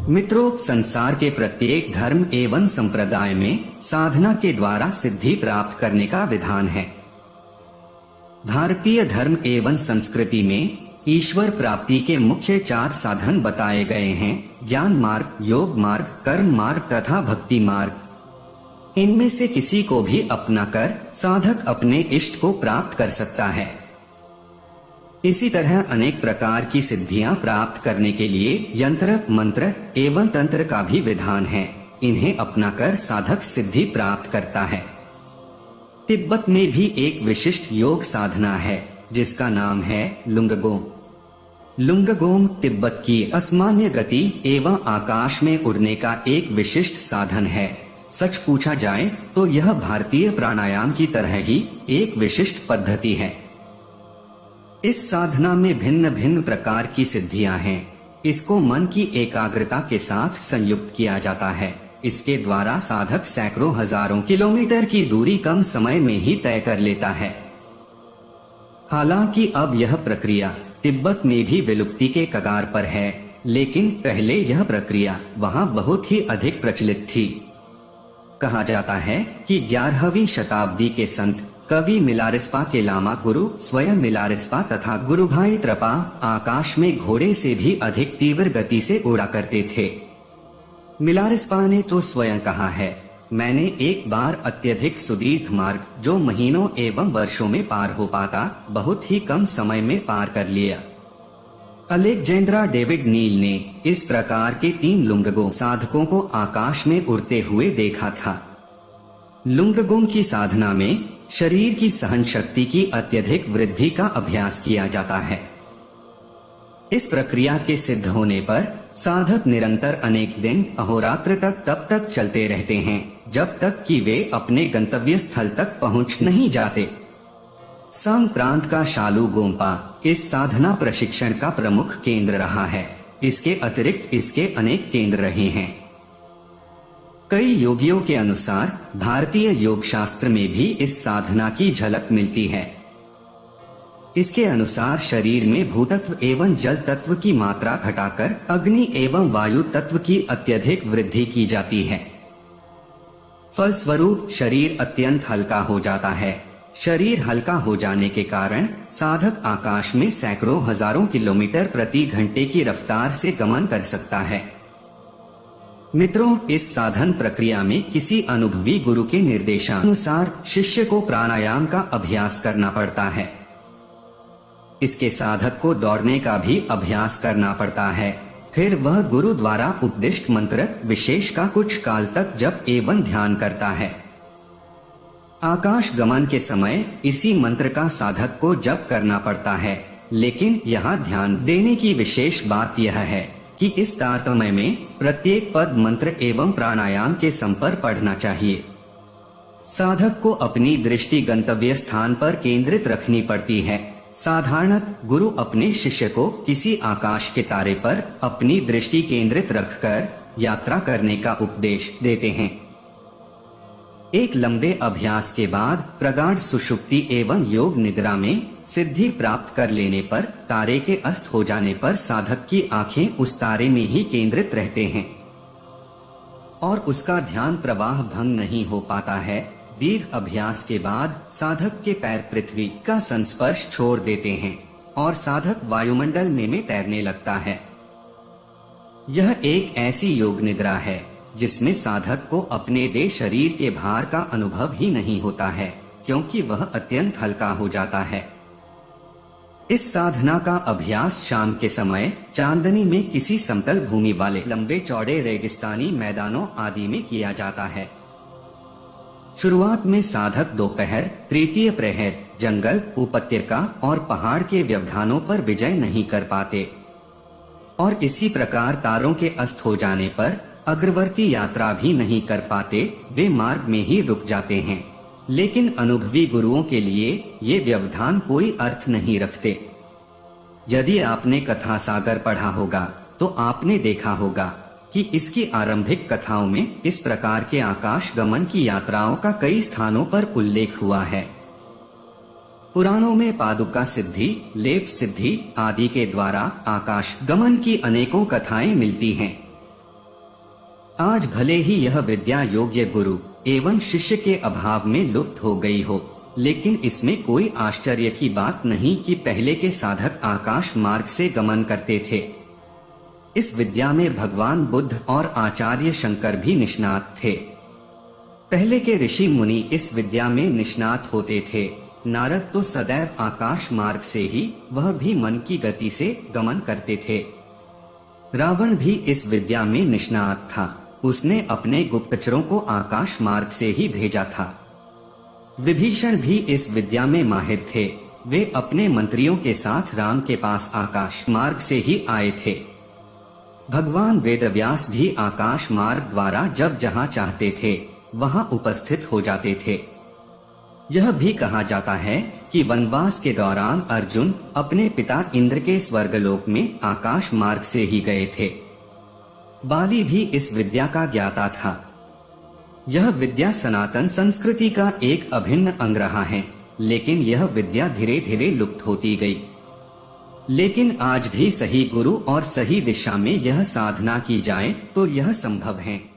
मित्रों, संसार के प्रत्येक धर्म एवं संप्रदाय में साधना के द्वारा सिद्धि प्राप्त करने का विधान है। भारतीय धर्म एवं संस्कृति में ईश्वर प्राप्ति के मुख्य 4 साधन बताए गए हैं: ज्ञान मार्ग, योग मार्ग, कर्म मार्ग तथा भक्ति मार्ग। इनमें से किसी को भी अपनाकर साधक अपने इष्ट को प्राप्त कर सकता है। इसी तरह अनेक प्रकार की सिद्धियां प्राप्त करने के लिए यंत्र, मंत्र एवं तंत्र का भी विधान है। इन्हें अपनाकर साधक सिद्धि प्राप्त करता है। तिब्बत में भी एक विशिष्ट योग साधना है जिसका नाम है लुंगगोम। लुंगगोम तिब्बत की असामान्य गति एवं आकाश में उड़ने का एक विशिष्ट साधन है। सच पूछा जाए तो यह भारतीय प्राणायाम की तरह ही एक विशिष्ट पद्धति है। इस साधना में भिन्न भिन्न प्रकार की सिद्धियां हैं। इसको मन की एकाग्रता के साथ संयुक्त किया जाता है। इसके द्वारा साधक सैकड़ों हजारों किलोमीटर की दूरी कम समय में ही तय कर लेता है। हालांकि अब यह प्रक्रिया तिब्बत में भी विलुप्ति के कगार पर है, लेकिन पहले यह प्रक्रिया वहां बहुत ही अधिक प्रचलित थी। कहा जाता है कि 11वीं शताब्दी के संत कवि मिलारेस्पा के लामा गुरु स्वयं मिलारेस्पा तथा गुरु भाई त्रपा आकाश में घोड़े से भी अधिक तीव्र गति से उड़ा करते थे। मिलारेस्पा ने तो स्वयं कहा है, मैंने एक बार अत्यधिक सुदीर्घ मार्ग जो महीनों एवं वर्षों में पार हो पाता, बहुत ही कम समय में पार कर लिया। अलेक्जेंड्रा डेविड नील ने इस प्रकार के 3 लुंगगोम साधकों को आकाश में उड़ते हुए देखा था। लुंगगोम की साधना में शरीर की सहन शक्ति की अत्यधिक वृद्धि का अभ्यास किया जाता है। इस प्रक्रिया के सिद्ध होने पर साधक निरंतर अनेक दिन अहोरात्र तब तक चलते रहते हैं जब तक कि वे अपने गंतव्य स्थल तक पहुंच नहीं जाते। संग प्रांत का शालू गोम्पा इस साधना प्रशिक्षण का प्रमुख केंद्र रहा है। इसके अतिरिक्त इसके अनेक केंद्र रहे हैं। कई योगियों के अनुसार भारतीय योग शास्त्र में भी इस साधना की झलक मिलती है। इसके अनुसार शरीर में भूतत्व एवं जल तत्व की मात्रा घटाकर अग्नि एवं वायु तत्व की अत्यधिक वृद्धि की जाती है। फलस्वरूप शरीर अत्यंत हल्का हो जाता है। शरीर हल्का हो जाने के कारण साधक आकाश में सैकड़ों हजारों किलोमीटर प्रति घंटे की रफ्तार से गमन कर सकता है। मित्रों, इस साधन प्रक्रिया में किसी अनुभवी गुरु के निर्देशानुसार शिष्य को प्राणायाम का अभ्यास करना पड़ता है। इसके साधक को दौड़ने का भी अभ्यास करना पड़ता है। फिर वह गुरु द्वारा उपदिष्ट मंत्र विशेष का कुछ काल तक जप एवं ध्यान करता है। आकाश गमन के समय इसी मंत्र का साधक को जप करना पड़ता है, लेकिन यहाँ ध्यान देने की विशेष बात यह है कि इस तारतम्य में प्रत्येक पद मंत्र एवं प्राणायाम के संपर पढ़ना चाहिए। साधक को अपनी दृष्टि गंतव्य स्थान पर केंद्रित रखनी पड़ती है। साधारणतः गुरु अपने शिष्य को किसी आकाश के तारे पर अपनी दृष्टि केंद्रित रखकर यात्रा करने का उपदेश देते हैं। एक लंबे अभ्यास के बाद प्रगाढ़ सुषुप्ति एवं योग निद्रा में सिद्धि प्राप्त कर लेने पर तारे के अस्त हो जाने पर साधक की आंखें उस तारे में ही केंद्रित रहते हैं और उसका ध्यान प्रवाह भंग नहीं हो पाता है। दीर्घ अभ्यास के बाद साधक के पैर पृथ्वी का संस्पर्श छोड़ देते हैं और साधक वायुमंडल में तैरने लगता है। यह एक ऐसी योग निद्रा है जिसमें साधक को अपने देह शरीर के भार का अनुभव ही नहीं होता है, क्योंकि वह अत्यंत हल्का हो जाता है। इस साधना का अभ्यास शाम के समय चांदनी में किसी समतल भूमि वाले लंबे चौड़े रेगिस्तानी मैदानों आदि में किया जाता है। शुरुआत में साधक दोपहर, तृतीय प्रहर जंगल, उपत्यका और पहाड़ के व्यवधानों पर विजय नहीं कर पाते और इसी प्रकार तारों के अस्त हो जाने पर अग्रवर्ती यात्रा भी नहीं कर पाते। वे मार्ग में ही रुक जाते हैं। लेकिन अनुभवी गुरुओं के लिए ये व्यवधान कोई अर्थ नहीं रखते। यदि आपने कथा सागर पढ़ा होगा तो आपने देखा होगा कि इसकी आरंभिक कथाओं में इस प्रकार के आकाश गमन की यात्राओं का कई स्थानों पर उल्लेख हुआ है। पुराणों में पादुका सिद्धि, लेप सिद्धि आदि के द्वारा आकाश गमन की अनेकों कथाएं मिलती हैं। आज भले ही यह विद्या योग्य गुरु एवं शिष्य के अभाव में लुप्त हो गई हो, लेकिन इसमें कोई आश्चर्य की बात नहीं कि पहले के साधक आकाश मार्ग से गमन करते थे। इस विद्या में भगवान बुद्ध और आचार्य शंकर भी निष्णात थे। पहले के ऋषि मुनि इस विद्या में निष्णात होते थे। नारद तो सदैव आकाश मार्ग से ही, वह भी मन की गति से गमन करते थे। रावण भी इस विद्या में निष्णात था। उसने अपने गुप्तचरों को आकाश मार्ग से ही भेजा था। विभीषण भी इस विद्या में माहिर थे। वे अपने मंत्रियों के साथ राम के पास आकाश मार्ग से ही आए थे। भगवान वेदव्यास भी आकाश मार्ग द्वारा जब जहाँ चाहते थे वहाँ उपस्थित हो जाते थे। यह भी कहा जाता है कि वनवास के दौरान अर्जुन अपने पिता इंद्र के स्वर्गलोक में आकाश मार्ग से ही गए थे। बाली भी इस विद्या का ज्ञाता था। यह विद्या सनातन संस्कृति का एक अभिन्न अंग रहा है, लेकिन यह विद्या धीरे धीरे लुप्त होती गई। लेकिन आज भी सही गुरु और सही दिशा में यह साधना की जाए तो यह संभव है।